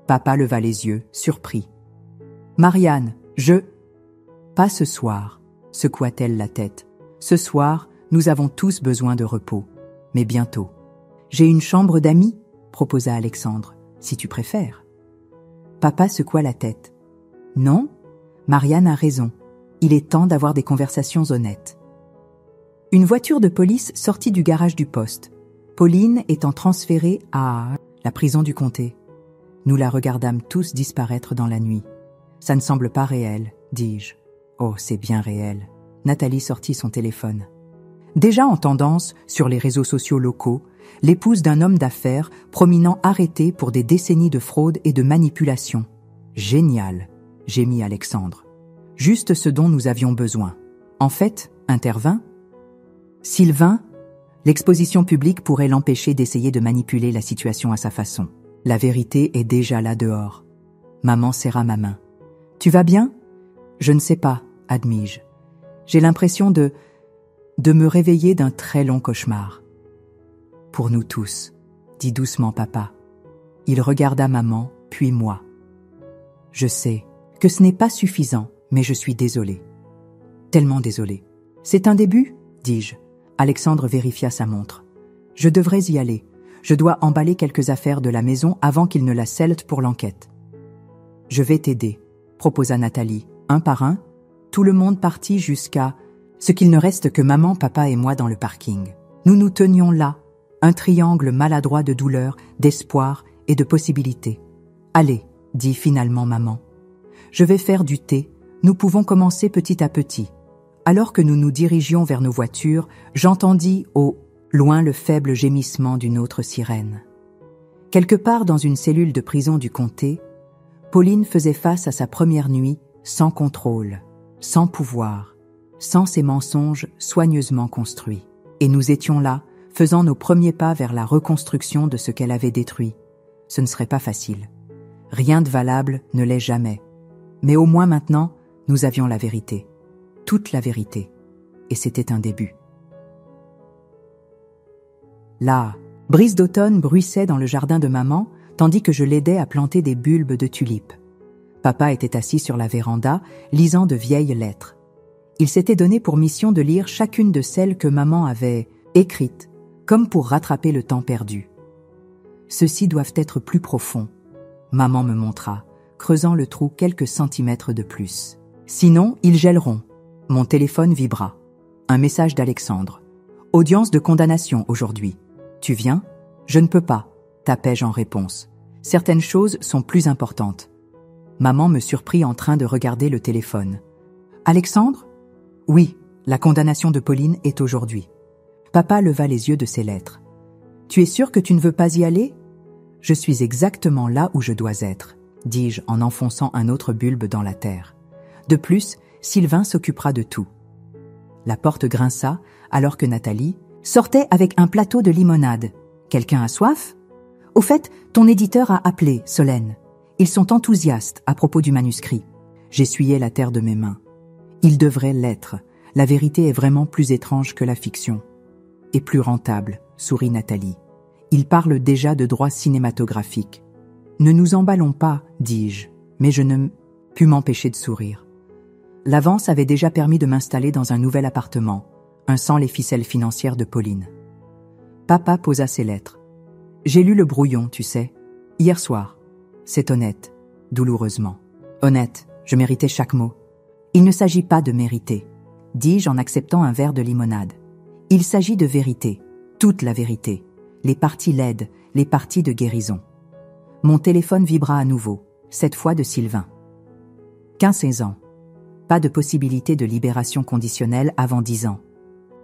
Speaker 1: Papa leva les yeux, surpris. « Marianne, je... »« Pas ce soir, » secoua-t-elle la tête. « Ce soir, nous avons tous besoin de repos. Mais bientôt. »« J'ai une chambre d'amis, » proposa Alexandre, « si tu préfères. » Papa secoua la tête. « Non, Marianne a raison. Il est temps d'avoir des conversations honnêtes. » Une voiture de police sortit du garage du poste, Pauline étant transférée à la prison du comté. Nous la regardâmes tous disparaître dans la nuit. « Ça ne semble pas réel, dis-je. »« Oh, c'est bien réel. » Nathalie sortit son téléphone. Déjà en tendance sur les réseaux sociaux locaux, l'épouse d'un homme d'affaires prominent arrêté pour des décennies de fraude et de manipulation. Génial, gémit Alexandre. Juste ce dont nous avions besoin. En fait, intervint Sylvain, l'exposition publique pourrait l'empêcher d'essayer de manipuler la situation à sa façon. La vérité est déjà là dehors. Maman serra ma main. « Tu vas bien ?»« Je ne sais pas, admis-je. J'ai l'impression de me réveiller d'un très long cauchemar. »« Pour nous tous, » dit doucement papa. Il regarda maman, puis moi. « Je sais que ce n'est pas suffisant, mais je suis désolé. Tellement désolé. »« C'est un début ?» dis-je. Alexandre vérifia sa montre. « Je devrais y aller. Je dois emballer quelques affaires de la maison avant qu'il ne la scellent pour l'enquête. »« Je vais t'aider, » proposa Nathalie, un par un. Tout le monde partit jusqu'à ce qu'il ne reste que maman, papa et moi dans le parking. Nous nous tenions là, un triangle maladroit de douleur, d'espoir et de possibilités. « Allez, » dit finalement maman. « Je vais faire du thé. Nous pouvons commencer petit à petit. » Alors que nous nous dirigions vers nos voitures, j'entendis au loin le faible gémissement d'une autre sirène. Quelque part dans une cellule de prison du comté, Pauline faisait face à sa première nuit sans contrôle, sans pouvoir, sans ses mensonges soigneusement construits. Et nous étions là, faisant nos premiers pas vers la reconstruction de ce qu'elle avait détruit. Ce ne serait pas facile. Rien de valable ne l'est jamais. Mais au moins maintenant, nous avions la vérité. Toute la vérité. Et c'était un début. La brise d'automne bruissait dans le jardin de maman, tandis que je l'aidais à planter des bulbes de tulipes. Papa était assis sur la véranda, lisant de vieilles lettres. Il s'était donné pour mission de lire chacune de celles que maman avait écrites, comme pour rattraper le temps perdu. Ceux-ci doivent être plus profonds. Maman me montra, creusant le trou quelques centimètres de plus. Sinon, ils gèleront. Mon téléphone vibra. Un message d'Alexandre. « Audience de condamnation aujourd'hui. Tu viens ? » « Je ne peux pas, » tapai-je en réponse. « Certaines choses sont plus importantes. » Maman me surprit en train de regarder le téléphone. « Alexandre ? » « Oui, la condamnation de Pauline est aujourd'hui. » Papa leva les yeux de ses lettres. « Tu es sûr que tu ne veux pas y aller ? » « Je suis exactement là où je dois être, » dis-je en enfonçant un autre bulbe dans la terre. De plus, Sylvain s'occupera de tout. La porte grinça alors que Nathalie sortait avec un plateau de limonade. « Quelqu'un a soif ? » « Au fait, ton éditeur a appelé, Solène. Ils sont enthousiastes à propos du manuscrit. » J'essuyais la terre de mes mains. Il devrait l'être. La vérité est vraiment plus étrange que la fiction. Et plus rentable, sourit Nathalie. Il parle déjà de droits cinématographiques. Ne nous emballons pas, dis-je, mais je ne pus m'empêcher de sourire. L'avance avait déjà permis de m'installer dans un nouvel appartement, un sans les ficelles financières de Pauline. Papa posa ses lettres. J'ai lu le brouillon, tu sais, hier soir. C'est honnête, douloureusement. Honnête, je méritais chaque mot. Il ne s'agit pas de mériter, dis-je en acceptant un verre de limonade. Il s'agit de vérité, toute la vérité, les parties laides, les parties de guérison. Mon téléphone vibra à nouveau, cette fois de Sylvain. 15 ans. Pas de possibilité de libération conditionnelle avant 10 ans.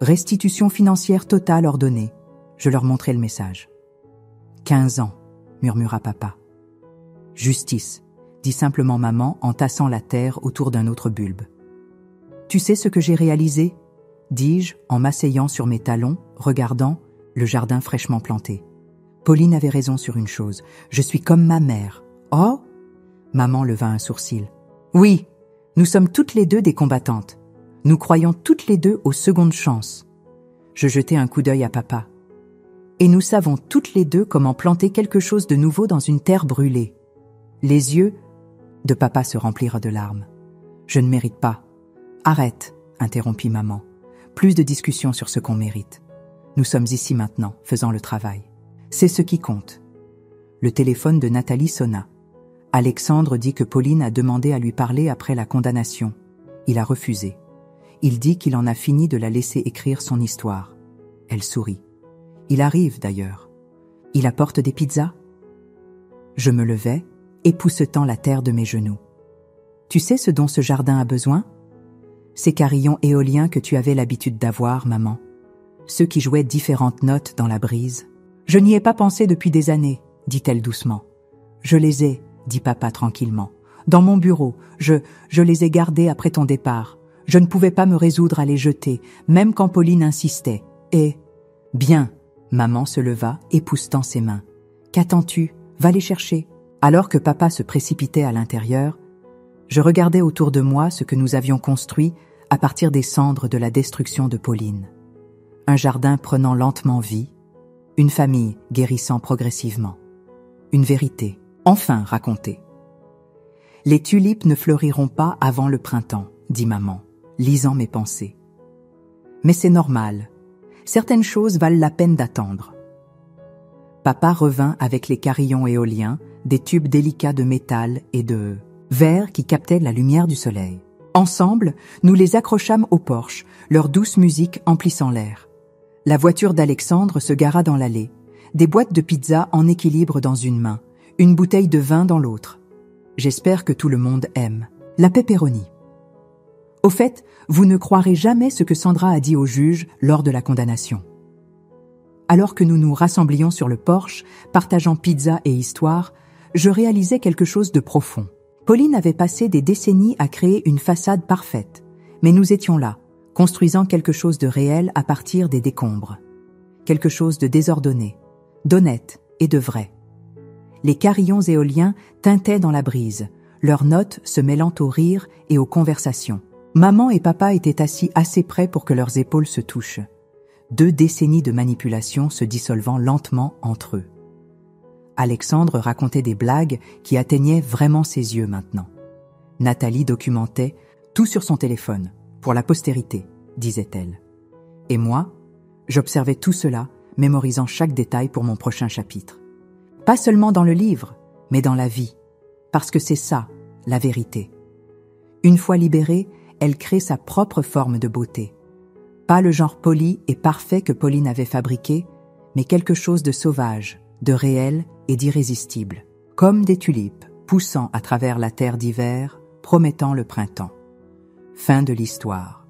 Speaker 1: Restitution financière totale ordonnée. Je leur montrai le message. 15 ans, murmura papa. Justice, dit simplement maman en tassant la terre autour d'un autre bulbe. Tu sais ce que j'ai réalisé ? Dis-je en m'asseyant sur mes talons, regardant le jardin fraîchement planté. Pauline avait raison sur une chose. Je suis comme ma mère. Oh ? Maman leva un sourcil. Oui, nous sommes toutes les deux des combattantes. Nous croyons toutes les deux aux secondes chances. Je jetai un coup d'œil à papa. Et nous savons toutes les deux comment planter quelque chose de nouveau dans une terre brûlée. Les yeux de papa se remplirent de larmes. Je ne mérite pas. Arrête, interrompit maman. Plus de discussions sur ce qu'on mérite. Nous sommes ici maintenant, faisant le travail. C'est ce qui compte. Le téléphone de Nathalie sonna. Alexandre dit que Pauline a demandé à lui parler après la condamnation. Il a refusé. Il dit qu'il en a fini de la laisser écrire son histoire. Elle sourit. Il arrive d'ailleurs. Il apporte des pizzas ? Je me levai, époussetant la terre de mes genoux. Tu sais ce dont ce jardin a besoin ? Ces carillons éoliens que tu avais l'habitude d'avoir, maman. Ceux qui jouaient différentes notes dans la brise. Je n'y ai pas pensé depuis des années, dit-elle doucement. Je les ai, dit papa tranquillement. Dans mon bureau, je les ai gardés après ton départ. Je ne pouvais pas me résoudre à les jeter, même quand Pauline insistait. Et... Bien, maman se leva, époussetant ses mains. Qu'attends-tu ? Va les chercher. » Alors que papa se précipitait à l'intérieur, je regardais autour de moi ce que nous avions construit à partir des cendres de la destruction de Pauline. Un jardin prenant lentement vie, une famille guérissant progressivement, une vérité, enfin racontée. « Les tulipes ne fleuriront pas avant le printemps, » dit maman, lisant mes pensées. « Mais c'est normal, certaines choses valent la peine d'attendre. » Papa revint avec les carillons éoliens, des tubes délicats de métal et de verre qui captaient la lumière du soleil. Ensemble, nous les accrochâmes au porche, leur douce musique emplissant l'air. La voiture d'Alexandre se gara dans l'allée, des boîtes de pizza en équilibre dans une main, une bouteille de vin dans l'autre. J'espère que tout le monde aime. La pepperoni. Au fait, vous ne croirez jamais ce que Sandra a dit au juge lors de la condamnation. Alors que nous nous rassemblions sur le porche, partageant pizza et histoire, je réalisais quelque chose de profond. Pauline avait passé des décennies à créer une façade parfaite, mais nous étions là, construisant quelque chose de réel à partir des décombres. Quelque chose de désordonné, d'honnête et de vrai. Les carillons éoliens tintaient dans la brise, leurs notes se mêlant aux rires et aux conversations. Maman et papa étaient assis assez près pour que leurs épaules se touchent. 2 décennies de manipulation se dissolvant lentement entre eux. Alexandre racontait des blagues qui atteignaient vraiment ses yeux maintenant. Nathalie documentait tout sur son téléphone, pour la postérité, disait-elle. Et moi, j'observais tout cela, mémorisant chaque détail pour mon prochain chapitre. Pas seulement dans le livre, mais dans la vie, parce que c'est ça, la vérité. Une fois libérée, elle crée sa propre forme de beauté. Pas le genre poli et parfait que Pauline avait fabriqué, mais quelque chose de sauvage, de réel et d'irrésistible, comme des tulipes poussant à travers la terre d'hiver, promettant le printemps. Fin de l'histoire.